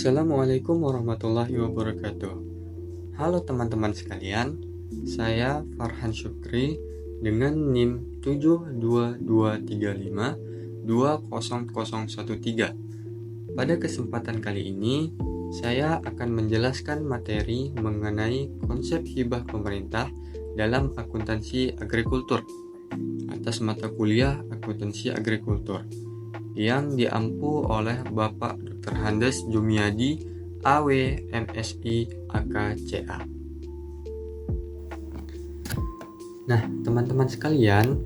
Assalamualaikum warahmatullahi wabarakatuh. Halo teman-teman sekalian, saya Farhan Syukri dengan NIM 72235200013. Pada kesempatan kali ini, saya akan menjelaskan materi mengenai konsep hibah pemerintah dalam akuntansi agrikultur atas mata kuliah akuntansi agrikultur yang diampu oleh Bapak Dr. Handes Jumiadi, AW, MSI, AKCA. Nah, teman-teman sekalian,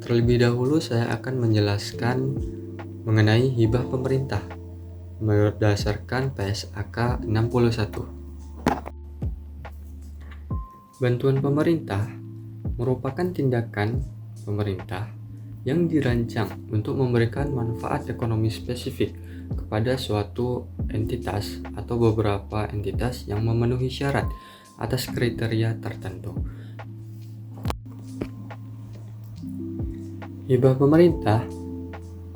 terlebih dahulu saya akan menjelaskan mengenai hibah pemerintah berdasarkan PSAK 61. Bantuan pemerintah merupakan tindakan pemerintah yang dirancang untuk memberikan manfaat ekonomi spesifik kepada suatu entitas atau beberapa entitas yang memenuhi syarat atas kriteria tertentu. Hibah pemerintah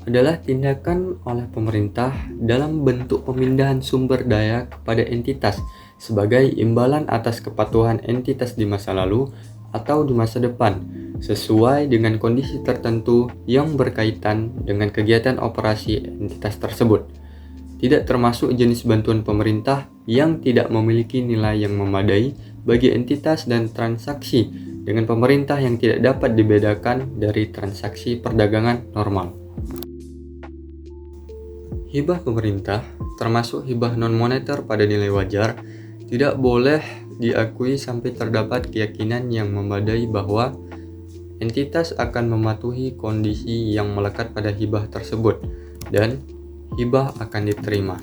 adalah tindakan oleh pemerintah dalam bentuk pemindahan sumber daya kepada entitas sebagai imbalan atas kepatuhan entitas di masa lalu atau di masa depan, sesuai dengan kondisi tertentu yang berkaitan dengan kegiatan operasi entitas tersebut. Tidak termasuk jenis bantuan pemerintah yang tidak memiliki nilai yang memadai bagi entitas dan transaksi dengan pemerintah yang tidak dapat dibedakan dari transaksi perdagangan normal. Hibah pemerintah, termasuk hibah non-moneter pada nilai wajar, tidak boleh diakui sampai terdapat keyakinan yang memadai bahwa entitas akan mematuhi kondisi yang melekat pada hibah tersebut dan hibah akan diterima.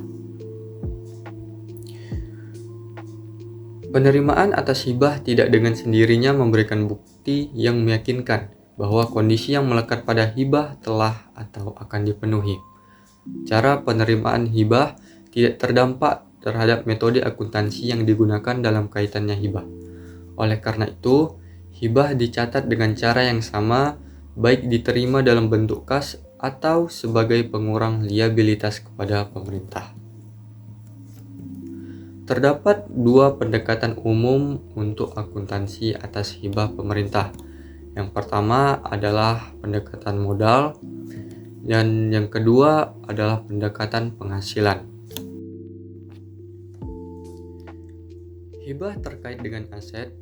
Penerimaan atas hibah tidak dengan sendirinya memberikan bukti yang meyakinkan bahwa kondisi yang melekat pada hibah telah atau akan dipenuhi. Cara penerimaan hibah tidak terdampak terhadap metode akuntansi yang digunakan dalam kaitannya hibah. Oleh karena itu, hibah dicatat dengan cara yang sama, baik diterima dalam bentuk kas atau sebagai pengurang liabilitas kepada pemerintah. Terdapat dua pendekatan umum untuk akuntansi atas hibah pemerintah. Yang pertama adalah pendekatan modal, dan yang kedua adalah pendekatan penghasilan. Hibah terkait dengan aset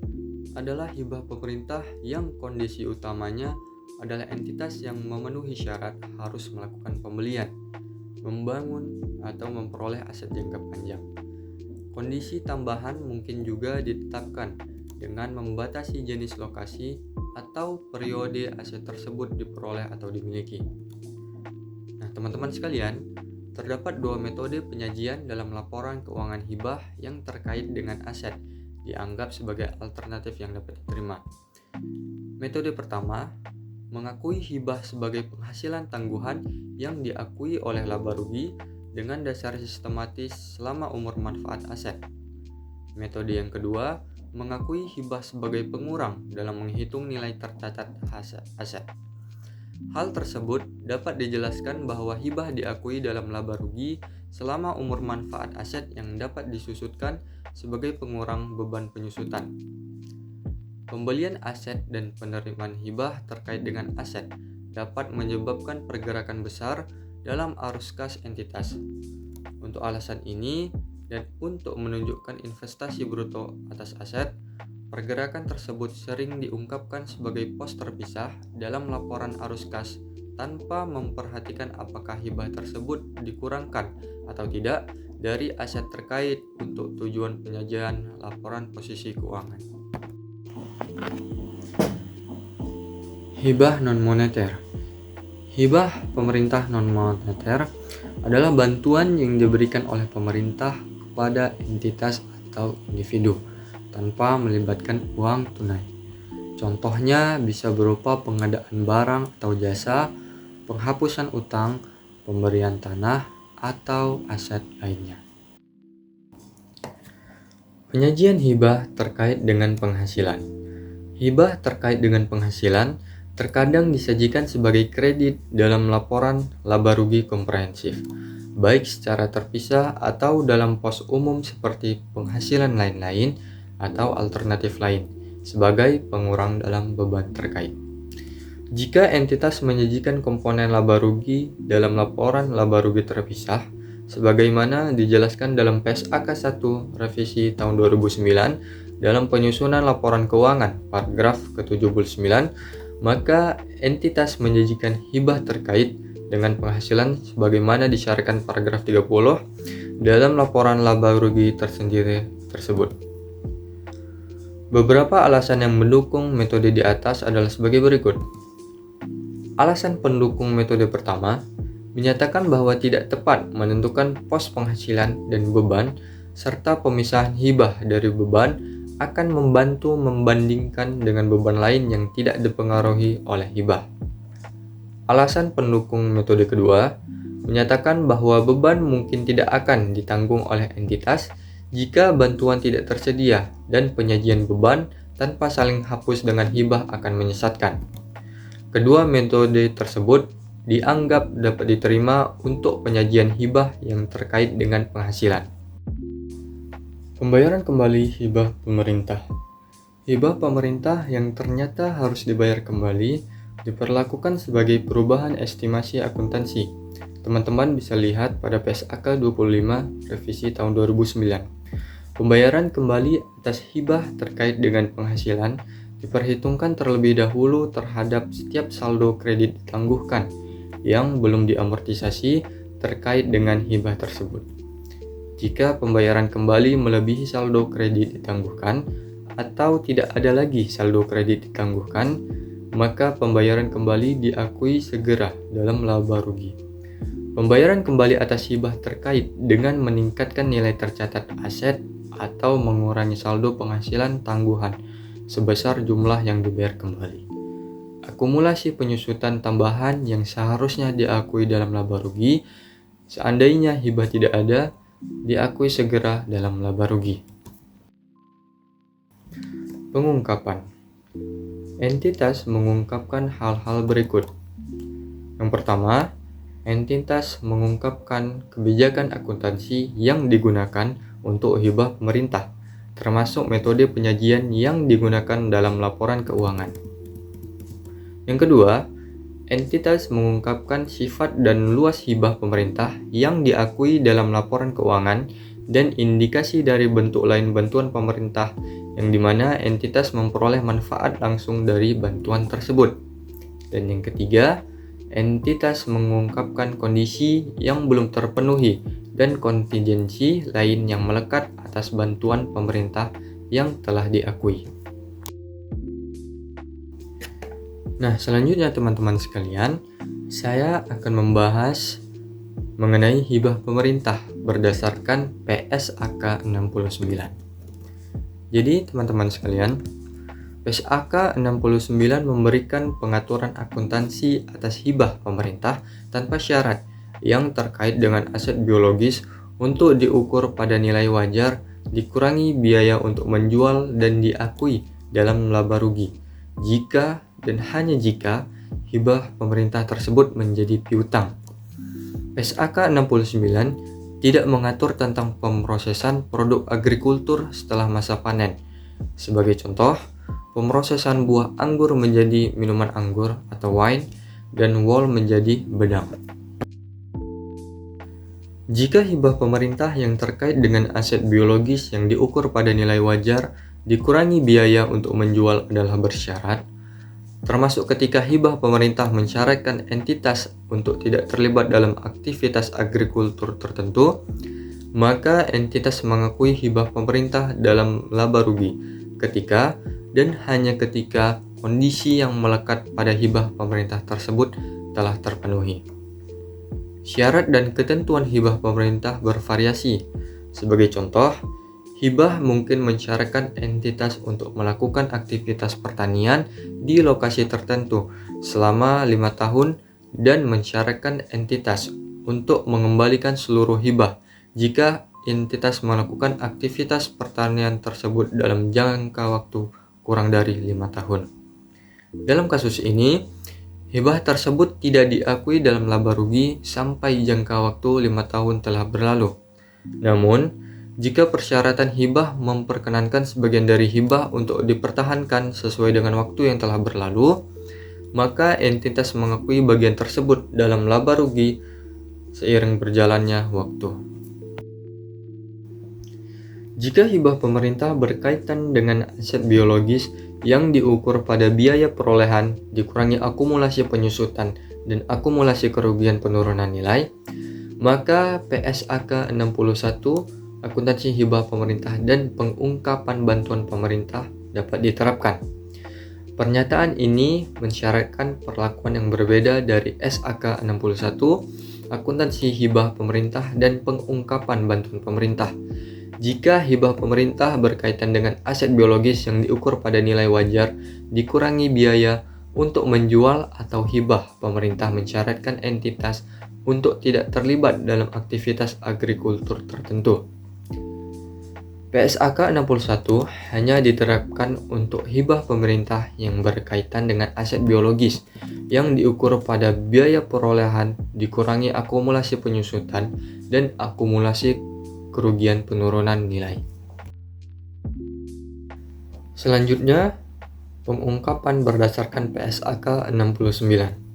adalah hibah pemerintah yang kondisi utamanya adalah entitas yang memenuhi syarat harus melakukan pembelian, membangun, atau memperoleh aset jangka panjang. Kondisi tambahan mungkin juga ditetapkan dengan membatasi jenis lokasi atau periode aset tersebut diperoleh atau dimiliki. Nah, teman-teman sekalian, terdapat dua metode penyajian dalam laporan keuangan hibah yang terkait dengan aset dianggap sebagai alternatif yang dapat diterima. Metode pertama, mengakui hibah sebagai penghasilan tangguhan yang diakui oleh laba rugi dengan dasar sistematis selama umur manfaat aset. Metode yang kedua, mengakui hibah sebagai pengurang dalam menghitung nilai tercatat aset. Hal tersebut dapat dijelaskan bahwa hibah diakui dalam laba rugi selama umur manfaat aset yang dapat disusutkan sebagai pengurang beban penyusutan. Pembelian aset dan penerimaan hibah terkait dengan aset dapat menyebabkan pergerakan besar dalam arus kas entitas. Untuk alasan ini dan untuk menunjukkan investasi bruto atas aset, pergerakan tersebut sering diungkapkan sebagai pos terpisah dalam laporan arus kas tanpa memperhatikan apakah hibah tersebut dikurangkan atau tidak dari aset terkait untuk tujuan penyajian laporan posisi keuangan. Hibah non-moneter. Hibah pemerintah non-moneter adalah bantuan yang diberikan oleh pemerintah kepada entitas atau individu tanpa melibatkan uang tunai. Contohnya bisa berupa pengadaan barang atau jasa, penghapusan utang, pemberian tanah, atau aset lainnya. Penyajian hibah terkait dengan penghasilan. Hibah terkait dengan penghasilan terkadang disajikan sebagai kredit dalam laporan laba rugi komprehensif. baik secara terpisah atau dalam pos umum seperti penghasilan lain-lain atau alternatif lain, sebagai pengurang dalam beban terkait. Jika entitas menyajikan komponen laba rugi dalam laporan laba rugi terpisah, sebagaimana dijelaskan dalam PSAK 1 revisi tahun 2009 dalam penyusunan laporan keuangan paragraf ke-79, maka entitas menyajikan hibah terkait dengan penghasilan sebagaimana disyaratkan paragraf 30 dalam laporan laba rugi tersendiri tersebut. Beberapa alasan yang mendukung metode di atas adalah sebagai berikut. Alasan pendukung metode pertama, menyatakan bahwa tidak tepat menentukan pos penghasilan dan beban, serta pemisahan hibah dari beban akan membantu membandingkan dengan beban lain yang tidak dipengaruhi oleh hibah. Alasan pendukung metode kedua, menyatakan bahwa beban mungkin tidak akan ditanggung oleh entitas jika bantuan tidak tersedia dan penyajian beban tanpa saling hapus dengan hibah akan menyesatkan. Kedua metode tersebut dianggap dapat diterima untuk penyajian hibah yang terkait dengan penghasilan. Pembayaran kembali hibah pemerintah. Hibah pemerintah yang ternyata harus dibayar kembali diperlakukan sebagai perubahan estimasi akuntansi. Teman-teman bisa lihat pada PSAK 25 revisi tahun 2009. Pembayaran kembali atas hibah terkait dengan penghasilan diperhitungkan terlebih dahulu terhadap setiap saldo kredit ditangguhkan yang belum diamortisasi terkait dengan hibah tersebut. Jika pembayaran kembali melebihi saldo kredit ditangguhkan atau tidak ada lagi saldo kredit ditangguhkan, maka pembayaran kembali diakui segera dalam laba rugi. Pembayaran kembali atas hibah terkait dengan meningkatkan nilai tercatat aset atau mengurangi saldo penghasilan tangguhan sebesar jumlah yang dibayar kembali. Akumulasi penyusutan tambahan yang seharusnya diakui dalam laba rugi, seandainya hibah tidak ada, diakui segera dalam laba rugi. Pengungkapan. Entitas mengungkapkan hal-hal berikut. Yang pertama, entitas mengungkapkan kebijakan akuntansi yang digunakan untuk hibah pemerintah, termasuk metode penyajian yang digunakan dalam laporan keuangan. Yang kedua, entitas mengungkapkan sifat dan luas hibah pemerintah yang diakui dalam laporan keuangan dan indikasi dari bentuk lain bantuan pemerintah yang dimana entitas memperoleh manfaat langsung dari bantuan tersebut. Dan yang ketiga, entitas mengungkapkan kondisi yang belum terpenuhi dan kontingensi lain yang melekat atas bantuan pemerintah yang telah diakui. Nah, selanjutnya teman-teman sekalian, saya akan membahas mengenai hibah pemerintah berdasarkan PSAK 69. Jadi, teman-teman sekalian, PSAK 69 memberikan pengaturan akuntansi atas hibah pemerintah tanpa syarat yang terkait dengan aset biologis untuk diukur pada nilai wajar, dikurangi biaya untuk menjual dan diakui dalam laba rugi jika dan hanya jika hibah pemerintah tersebut menjadi piutang. PSAK 69 tidak mengatur tentang pemrosesan produk agrikultur setelah masa panen. Sebagai contoh, pemrosesan buah anggur menjadi minuman anggur atau wine dan wol menjadi bedang. Jika hibah pemerintah yang terkait dengan aset biologis yang diukur pada nilai wajar dikurangi biaya untuk menjual adalah bersyarat, termasuk ketika hibah pemerintah mensyaratkan entitas untuk tidak terlibat dalam aktivitas agrikultur tertentu, maka entitas mengakui hibah pemerintah dalam laba rugi ketika dan hanya ketika kondisi yang melekat pada hibah pemerintah tersebut telah terpenuhi. Syarat dan ketentuan hibah pemerintah bervariasi. Sebagai contoh, hibah mungkin mensyaratkan entitas untuk melakukan aktivitas pertanian di lokasi tertentu selama 5 tahun dan mensyaratkan entitas untuk mengembalikan seluruh hibah jika entitas melakukan aktivitas pertanian tersebut dalam jangka waktu kurang dari 5 tahun. Dalam kasus ini, Hibah tersebut tidak diakui dalam laba rugi sampai jangka waktu 5 tahun telah berlalu. Namun, jika persyaratan hibah memperkenankan sebagian dari hibah untuk dipertahankan sesuai dengan waktu yang telah berlalu, maka entitas mengakui bagian tersebut dalam laba rugi seiring berjalannya waktu. Jika hibah pemerintah berkaitan dengan aset biologis yang diukur pada biaya perolehan dikurangi akumulasi penyusutan dan akumulasi kerugian penurunan nilai, maka PSAK 61 akuntansi hibah pemerintah dan pengungkapan bantuan pemerintah dapat diterapkan. Pernyataan ini mensyaratkan perlakuan yang berbeda dari SAK 61 akuntansi hibah pemerintah dan pengungkapan bantuan pemerintah. Jika hibah pemerintah berkaitan dengan aset biologis yang diukur pada nilai wajar, dikurangi biaya untuk menjual, atau hibah pemerintah mensyaratkan entitas untuk tidak terlibat dalam aktivitas agrikultur tertentu. PSAK 61 hanya diterapkan untuk hibah pemerintah yang berkaitan dengan aset biologis yang diukur pada biaya perolehan dikurangi akumulasi penyusutan dan akumulasi kerugian penurunan nilai. Selanjutnya, pengungkapan berdasarkan PSAK 69.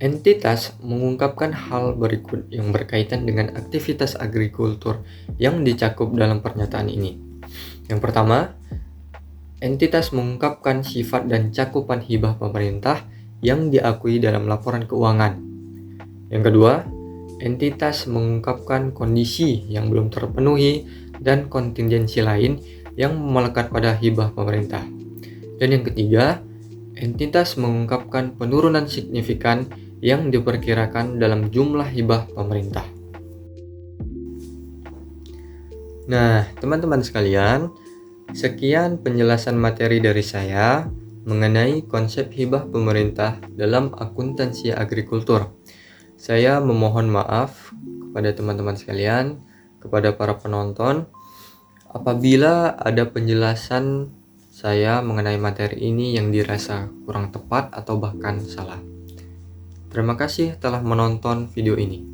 Entitas mengungkapkan hal berikut yang berkaitan dengan aktivitas agrikultur yang dicakup dalam pernyataan ini. Yang pertama, entitas mengungkapkan sifat dan cakupan hibah pemerintah yang diakui dalam laporan keuangan. Yang kedua, entitas mengungkapkan kondisi yang belum terpenuhi dan kontingensi lain yang melekat pada hibah pemerintah. Dan yang ketiga, entitas mengungkapkan penurunan signifikan yang diperkirakan dalam jumlah hibah pemerintah. Nah, teman-teman sekalian, sekian penjelasan materi dari saya mengenai konsep hibah pemerintah dalam akuntansi agrikultur. Saya memohon maaf kepada teman-teman sekalian, kepada para penonton, apabila ada penjelasan saya mengenai materi ini yang dirasa kurang tepat atau bahkan salah. Terima kasih telah menonton video ini.